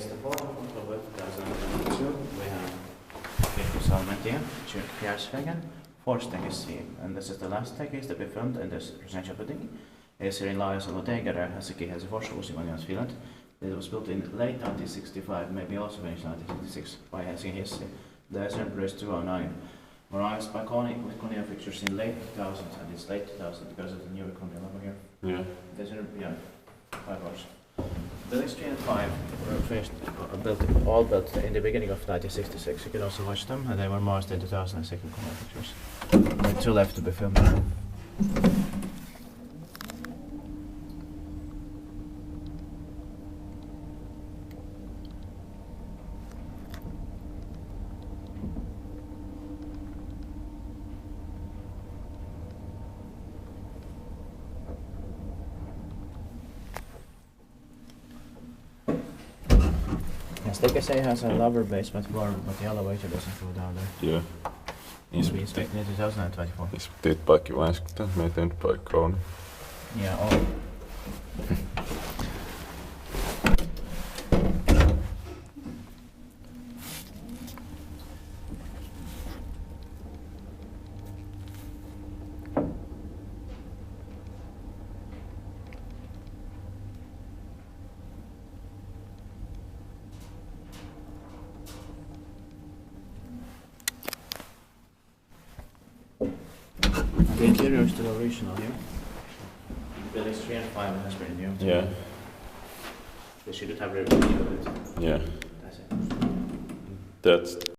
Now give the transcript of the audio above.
it's the 4th of October 2022. We have Kirkkosalmentie, Kirkkosalmentie, Helsingin Hissi. And this is the last case that we filmed in this residential building. It's here in Laajasalo, Helsinki, Finland. It was built in late 1965, maybe also finished 1966 by Helsingin Hissi. The center is 209. Modernized by Kone with Kone fixtures in late 2000s, and it's late 2000 because of the new economy level here. Yeah. There's yeah, 5 hours. Buildings 3 and 5 were finished, all built in the beginning of 1966. You can also watch them, and they were mastered in 2006 with Kone fixtures. There are 2 left to be filmed. Stikesei has a lower basement floor, but the elevator doesn't go down there. Joo. It's expected in 2024. Inspekteet paikki vain äsken, meitä nyt paikka on. Yeah, all. The interior is still original here. Buildings 3 and 5 has been new. Yeah. They should have reviewed it. Yeah. That's it. That's